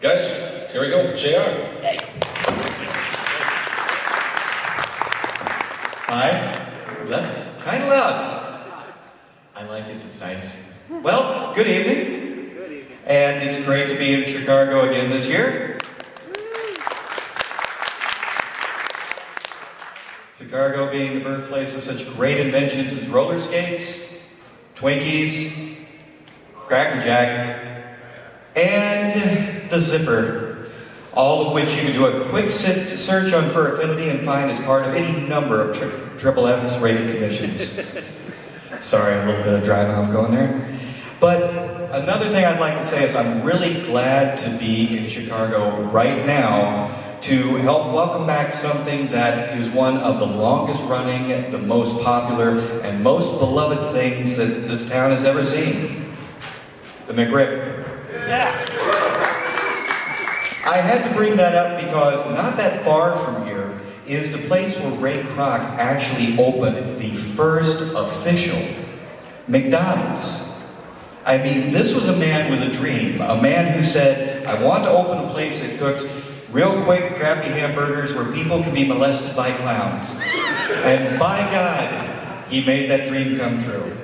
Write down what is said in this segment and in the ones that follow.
Guys, here we go. JR. Hey. Hi. That's kind of loud. I like it. It's nice. Well, good evening. Good evening. And it's great to be in Chicago again this year. Chicago being the birthplace of such great inventions as roller skates, Twinkies, Cracker Jack, and the zipper, all of which you can do a quick search on Fur Affinity and find as part of any number of Triple M's rated commissions. Sorry, a little bit of dry mouth going there. But another thing I'd like to say is I'm really glad to be in Chicago right now to help welcome back something that is one of the longest running, the most popular, and most beloved things that this town has ever seen. The McRib. Yeah. I had to bring that up because not that far from here is the place where Ray Kroc actually opened the first official McDonald's. I mean, this was a man with a dream, a man who said, I want to open a place that cooks real quick, crappy hamburgers where people can be molested by clowns. And by God, he made that dream come true.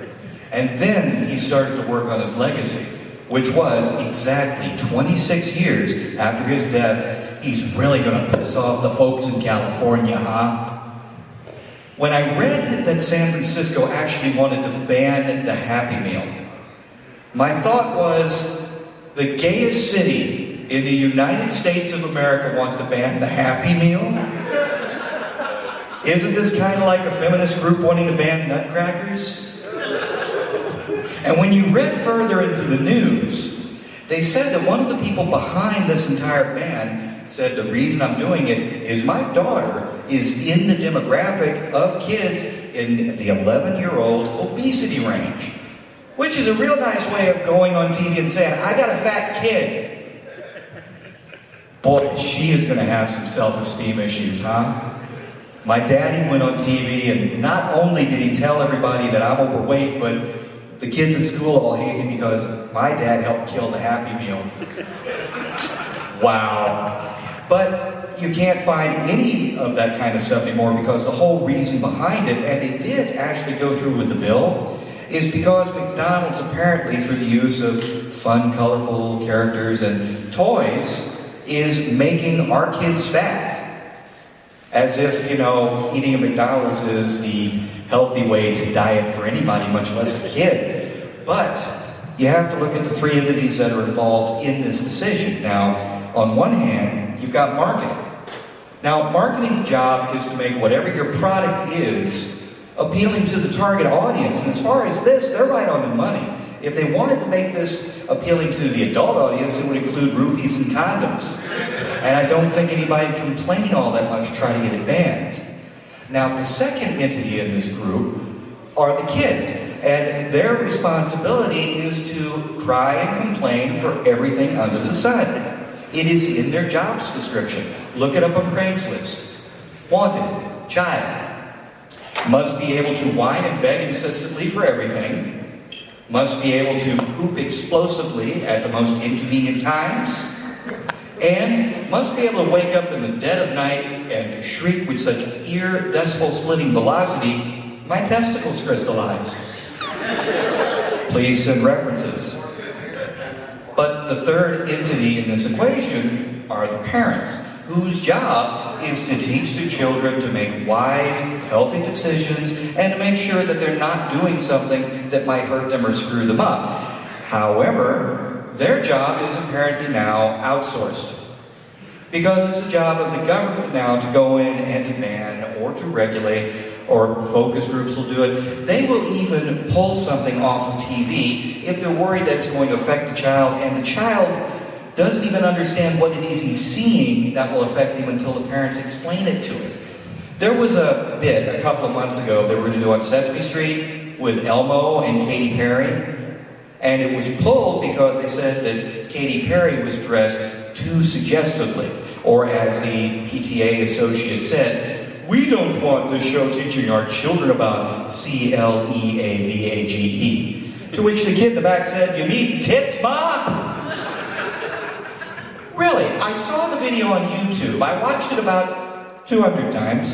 And then he started to work on his legacy, which was exactly 26 years after his death. He's really going to piss off the folks in California, huh? When I read that San Francisco actually wanted to ban the Happy Meal, my thought was, the gayest city in the United States of America wants to ban the Happy Meal? Isn't this kind of like a feminist group wanting to ban nutcrackers? And when you read further into the news, they said that one of the people behind this entire ban said the reason I'm doing it is my daughter is in the demographic of kids in the 11-year-old obesity range. Which is a real nice way of going on TV and saying, I got a fat kid. Boy, she is going to have some self-esteem issues, huh? My daddy went on TV and not only did he tell everybody that I'm overweight, but the kids at school all hate me because my dad helped kill the Happy Meal. Wow. But you can't find any of that kind of stuff anymore because the whole reason behind it, and they did actually go through with the bill, is because McDonald's apparently, through the use of fun, colorful characters and toys, is making our kids fat. As if, you know, eating at McDonald's is the healthy way to diet for anybody, much less a kid. But you have to look at the three entities that are involved in this decision. Now, on one hand, you've got marketing. Now, marketing's job is to make whatever your product is appealing to the target audience. And as far as this, they're right on the money. If they wanted to make this appealing to the adult audience, it would include roofies and condoms. And I don't think anybody would complain all that much trying to get it banned. Now, the second entity in this group are the kids. And their responsibility is to cry and complain for everything under the sun. It is in their jobs description. Look it up on Craigslist. Wanted, child. Must be able to whine and beg insistently for everything. Must be able to poop explosively at the most inconvenient times. And must be able to wake up in the dead of night and shriek with such ear decibel-splitting velocity, my testicles crystallize. Please send references. But the third entity in this equation are the parents, whose job is to teach their children to make wise, healthy decisions and to make sure that they're not doing something that might hurt them or screw them up. However, their job is apparently now outsourced. Because it's the job of the government now to go in and to ban or to regulate, or focus groups will do it. They will even pull something off of TV if they're worried that it's going to affect the child, and the child doesn't even understand what it is he's seeing that will affect him until the parents explain it to him. There was a bit a couple of months ago they were going to do on Sesame Street with Elmo and Katy Perry, and it was pulled because they said that Katy Perry was dressed too suggestively, or as the PTA associate said, we don't want this show teaching our children about CLEAVAGE. To which the kid in the back said, you mean tits, Ma? Really? Really, I saw the video on YouTube. I watched it about 200 times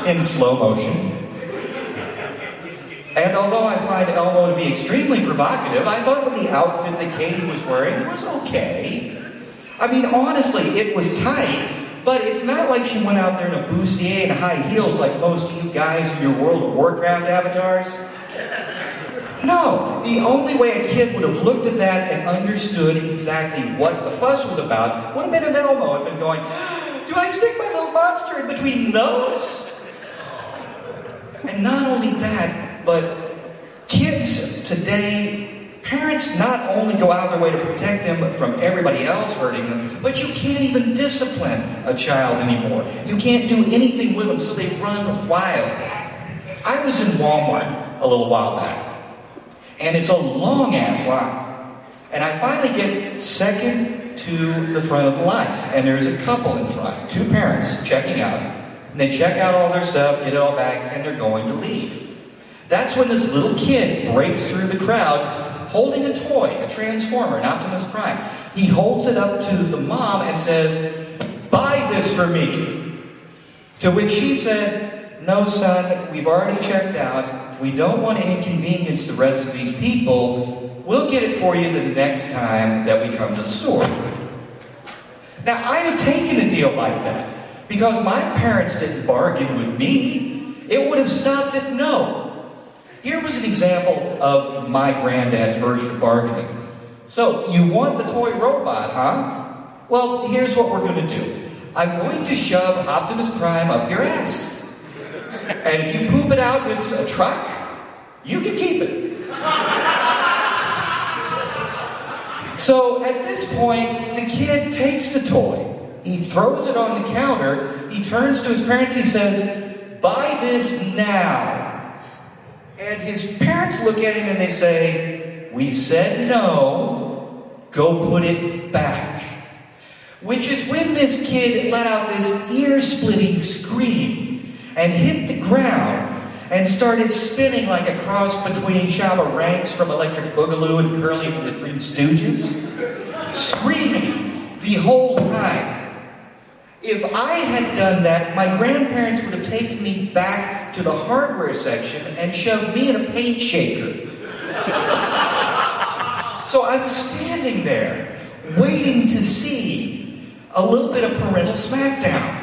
in slow motion. And although I find Elmo to be extremely provocative, I thought that the outfit that Katie was wearing was okay. I mean, honestly, it was tight, but it's not like she went out there in a bustier and high heels like most of you guys in your World of Warcraft avatars. No, the only way a kid would have looked at that and understood exactly what the fuss was about would have been if Elmo had been going, do I stick my little monster in between those? And not only that, but kids today, parents not only go out of their way to protect them from everybody else hurting them, but you can't even discipline a child anymore. You can't do anything with them, so they run wild. I was in Walmart a little while back, and it's a long-ass line. And I finally get second to the front of the line, and there's a couple in front, two parents checking out, and they check out all their stuff, get it all back, and they're going to leave. That's when this little kid breaks through the crowd holding a toy, a Transformer, an Optimus Prime. He holds it up to the mom and says, buy this for me. To which she said, no son, we've already checked out. We don't want to inconvenience the rest of these people. We'll get it for you the next time that we come to the store. Now, I'd have taken a deal like that because my parents didn't bargain with me. It would have stopped at no. Here was an example of my granddad's version of bargaining. So, you want the toy robot, huh? Well, here's what we're going to do. I'm going to shove Optimus Prime up your ass. And if you poop it out and it's a truck, you can keep it. So, at this point, the kid takes the toy. He throws it on the counter. He turns to his parents. He says, buy this now. And his parents look at him and they say, we said no, go put it back. Which is when this kid let out this ear-splitting scream and hit the ground and started spinning like a cross between Shabba Ranks from Electric Boogaloo and Curly from the Three Stooges, screaming the whole time. If I had done that, my grandparents would have taken me back to the hardware section and shoved me in a paint shaker. So I'm standing there, waiting to see a little bit of parental smackdown.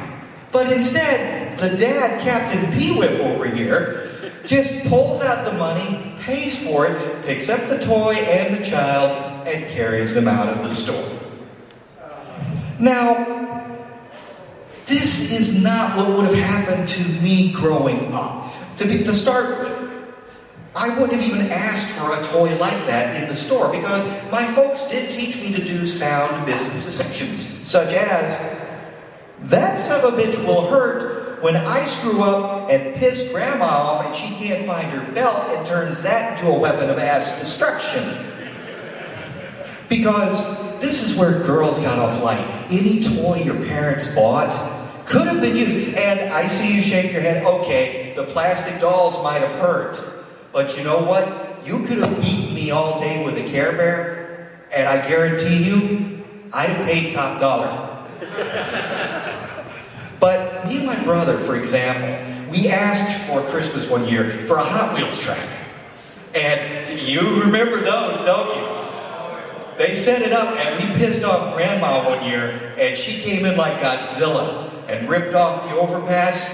But instead, the dad, Captain P-Whip over here, just pulls out the money, pays for it, picks up the toy and the child, and carries them out of the store. Now, this is not what would have happened to me growing up. To start with, I wouldn't have even asked for a toy like that in the store because my folks did teach me to do sound business decisions, such as, that son of a bitch will hurt when I screw up and piss grandma off and she can't find her belt and turns that into a weapon of mass destruction. Because this is where girls got off light. Any toy your parents bought could have been used. And I see you shake your head. Okay, the plastic dolls might have hurt. But you know what? You could have beaten me all day with a Care Bear, and I guarantee you, I'd have paid top dollar. But me and my brother, for example, we asked for Christmas one year for a Hot Wheels track. And you remember those, don't you? They set it up, and we pissed off Grandma one year, and she came in like Godzilla and ripped off the overpass.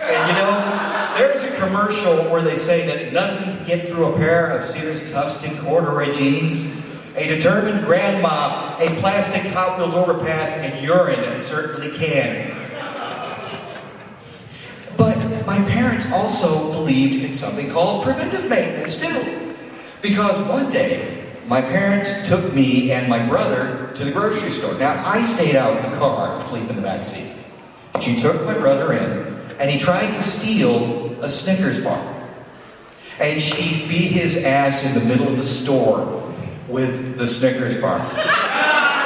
And you know, there's a commercial where they say that nothing can get through a pair of Sears Toughskin corduroy jeans. A determined grandma, a plastic Hot Wheels overpass, and urine certainly can. But my parents also believed in something called preventive maintenance too. Because one day, my parents took me and my brother to the grocery store. Now, I stayed out in the car, asleep in the back seat. She took my brother in, and he tried to steal a Snickers bar. And she beat his ass in the middle of the store with the Snickers bar.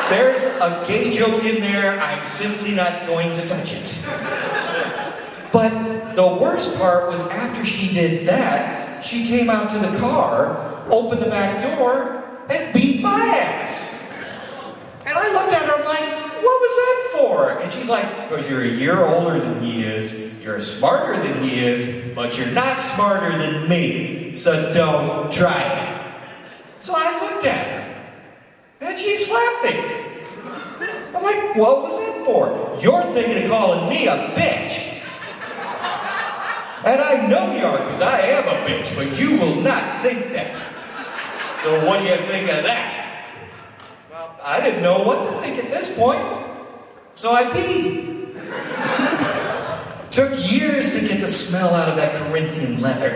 There's a gay joke in there, I'm simply not going to touch it. But the worst part was after she did that, she came out to the car, opened the back door, and beat my ass. And I looked at for? And she's like, because you're a year older than he is, you're smarter than he is, but you're not smarter than me, so don't try it. So I looked at her, and she slapped me. I'm like, what was it for? You're thinking of calling me a bitch. And I know you are, because I am a bitch, but you will not think that. So what do you think of that? Well, I didn't know what to think at this point, so I peed. Took years to get the smell out of that Corinthian leather.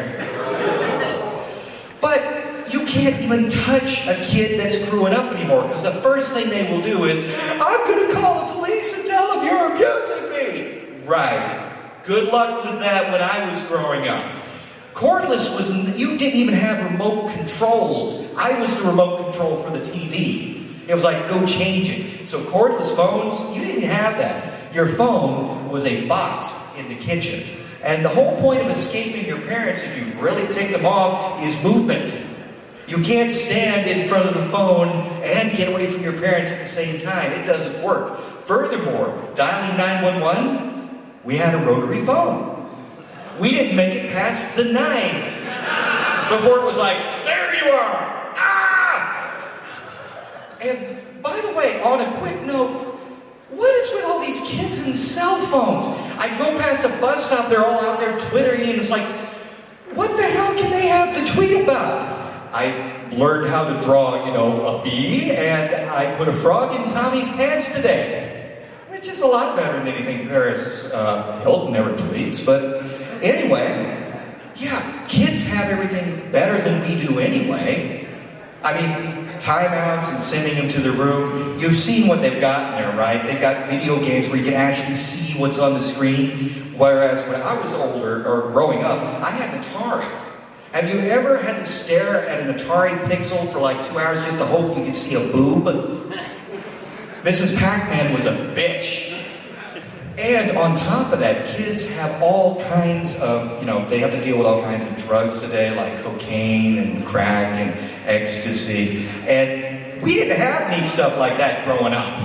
But you can't even touch a kid that's growing up anymore, because the first thing they will do is, I'm going to call the police and tell them you're abusing me. Right. Good luck with that when I was growing up. Cordless was, you didn't even have remote controls. I was the remote control for the TV. It was like, go change it. So cordless phones, you didn't have that. Your phone was a box in the kitchen. And the whole point of escaping your parents, if you really tick them off, is movement. You can't stand in front of the phone and get away from your parents at the same time. It doesn't work. Furthermore, dialing 911, we had a rotary phone. We didn't make it past the 9 before it was like, there you are! Ah! And by the way, on a quick note, what is with all these kids and cell phones? I go past a bus stop, they're all out there twittering, and it's like, what the hell can they have to tweet about? I learned how to draw, a bee, and I put a frog in Tommy's pants today, which is a lot better than anything Paris Hilton ever tweets. But anyway, yeah, kids have everything better than we do anyway. I mean, timeouts and sending them to the room. You've seen what they've got in there, right? They've got video games where you can actually see what's on the screen. Whereas when I was older, or growing up, I had an Atari. Have you ever had to stare at an Atari Pixel for like 2 hours just to hope you could see a boob? Mrs. Pac-Man was a bitch. And on top of that, kids have all kinds of, they have to deal with all kinds of drugs today, like cocaine and crack and ecstasy. And we didn't have neat stuff like that growing up.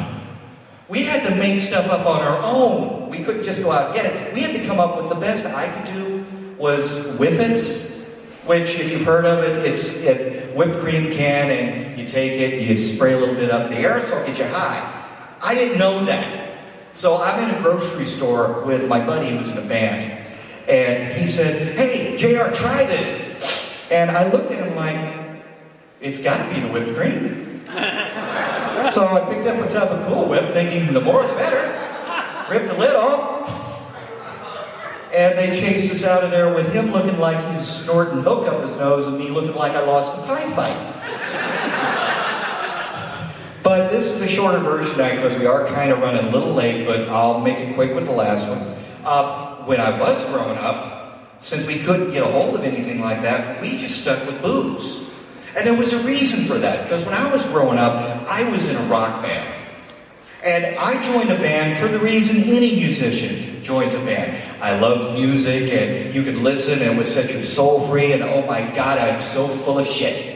We had to make stuff up on our own. We couldn't just go out and get it. We had to come up with the best I could do was Whippets, which, if you've heard of it, it's a whipped cream can, and you take it, you spray a little bit up in the aerosol, get you high. I didn't know that. So I'm in a grocery store with my buddy who's in a band, and he says, hey, JR, try this. And I looked at him like, it's got to be the whipped cream. So I picked up a tub of Cool Whip, thinking the more the better. Ripped the lid off. And they chased us out of there with him looking like he was snorting milk up his nose and me looking like I lost a pie fight. But this is a shorter version because we are kind of running a little late, but I'll make it quick with the last one. When I was growing up, since we couldn't get a hold of anything like that, we just stuck with booze. And there was a reason for that, because when I was growing up, I was in a rock band. And I joined a band for the reason any musician joins a band. I loved music, and you could listen, and it would set your soul free, and oh my God, I'm so full of shit.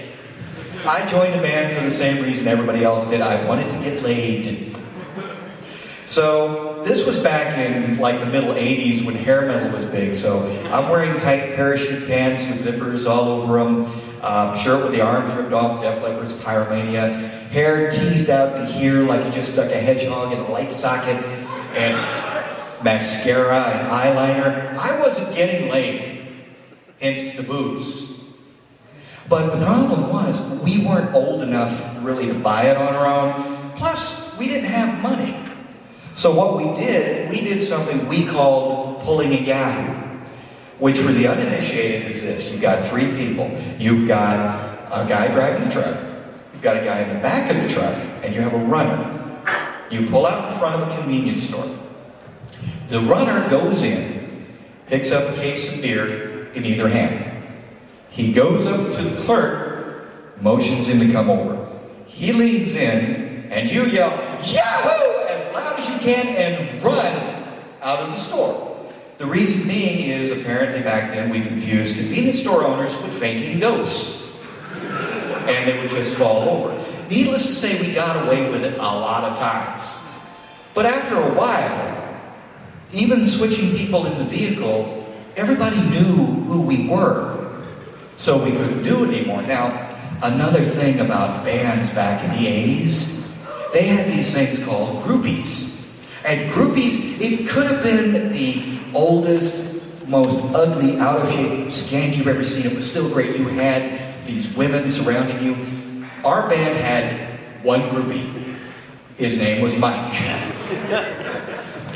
I joined a band for the same reason everybody else did. I wanted to get laid. So this was back in like the middle 80s when hair metal was big. So I'm wearing tight parachute pants with zippers all over them, shirt with the arms ripped off, Def Leppard's Pyromania, hair teased out to here like you just stuck a hedgehog in a light socket, and mascara and eyeliner. I wasn't getting laid, hence the booze. But the problem was, we weren't old enough really to buy it on our own. Plus, we didn't have money. So what we did something we called pulling a Yahoo, which for the uninitiated is this. You've got three people. You've got a guy driving the truck. You've got a guy in the back of the truck, and you have a runner. You pull out in front of a convenience store. The runner goes in, picks up a case of beer in either hand. He goes up to the clerk, motions him to come over. He leans in, and you yell, Yahoo! As loud as you can and run out of the store. The reason being is, apparently back then, we confused convenience store owners with fainting ghosts. And they would just fall over. Needless to say, we got away with it a lot of times. But after a while, even switching people in the vehicle, everybody knew who we were. So we couldn't do it anymore. Now, another thing about bands back in the 80s, they had these things called groupies. And groupies, it could have been the oldest, most ugly, out-of-shape skank you've ever seen. It was still great. You had these women surrounding you. Our band had one groupie. His name was Mike.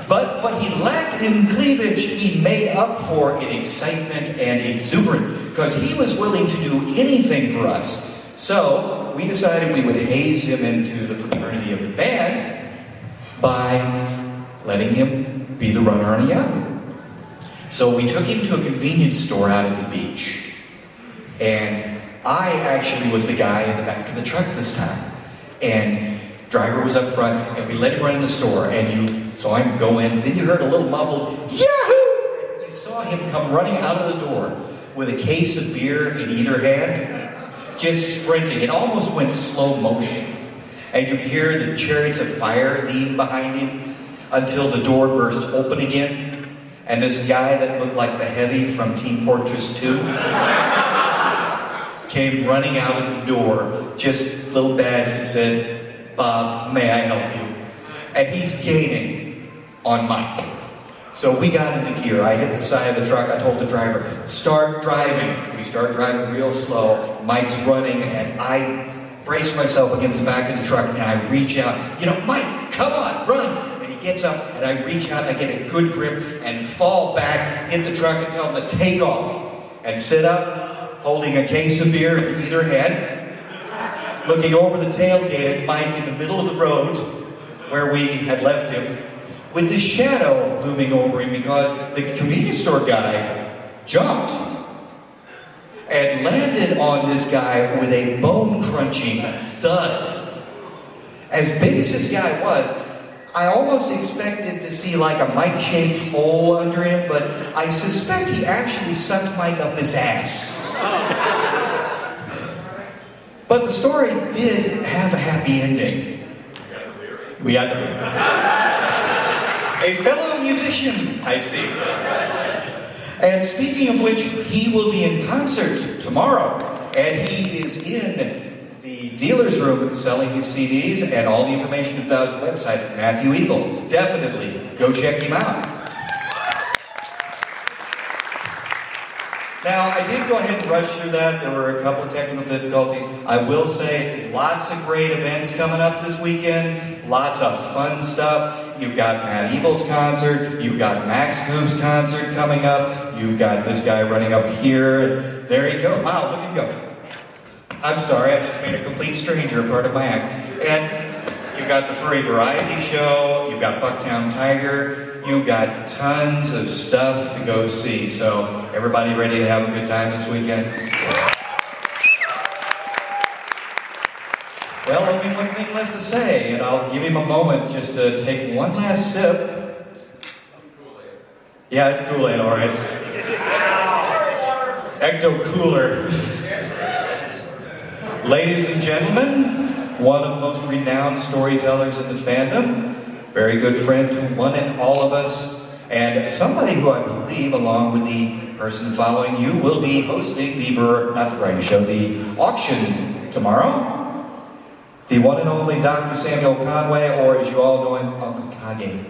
But what he lacked in cleavage, he made up for in excitement and exuberance, because he was willing to do anything for us. So we decided we would haze him into the fraternity of the band by letting him be the runner on the album. So we took him to a convenience store out at the beach. And I actually was the guy in the back of the truck this time. And driver was up front, and we let him run in the store, and you saw him go in. Then you heard a little muffled Yahoo! And you saw him come running out of the door with a case of beer in either hand, just sprinting. It almost went slow motion. And you hear the Chariots of Fire theme behind him until the door burst open again. And this guy that looked like the Heavy from Team Fortress 2 came running out of the door, just little badge that said, "Bob, may I help you?" And he's gaining on Mike. So we got into gear. I hit the side of the truck. I told the driver, "Start driving." We start driving real slow. Mike's running, and I brace myself against the back of the truck, and I reach out. "Mike, come on, run!" And he gets up, and I reach out, and I get a good grip, and fall back, hit the truck, and tell him to take off. And sit up, holding a case of beer in either hand, looking over the tailgate at Mike in the middle of the road, where we had left him, with the shadow looming over him because the convenience store guy jumped and landed on this guy with a bone-crunching thud. As big as this guy was, I almost expected to see like a Mike-shaped hole under him, but I suspect he actually sucked Mike up his ass. But the story did have a happy ending. We got the beer. A fellow musician, I see. And speaking of which, he will be in concert tomorrow. And he is in the dealer's room selling his CDs, and all the information about his website, Matthew Eagle. Definitely go check him out. Now, I did go ahead and rush through that. There were a couple of technical difficulties. I will say, lots of great events coming up this weekend. Lots of fun stuff. You've got Matt Eagle's concert. You've got Max Goof's concert coming up. You've got this guy running up here. And there you go. Wow, look at him go. I'm sorry, I just made a complete stranger a part of my act. And you've got the Furry Variety Show. You've got Bucktown Tiger. You've got tons of stuff to go see. So, everybody ready to have a good time this weekend? Well, only one thing left to say, and I'll give him a moment just to take one last sip. Yeah, it's Kool-Aid, all right. Ecto Cooler. Ladies and gentlemen, one of the most renowned storytellers in the fandom, very good friend to one and all of us, and somebody who I believe, along with the person following you, will be hosting the auction tomorrow. The one and only Dr. Samuel Conway, or as you all know him, Uncle Kage.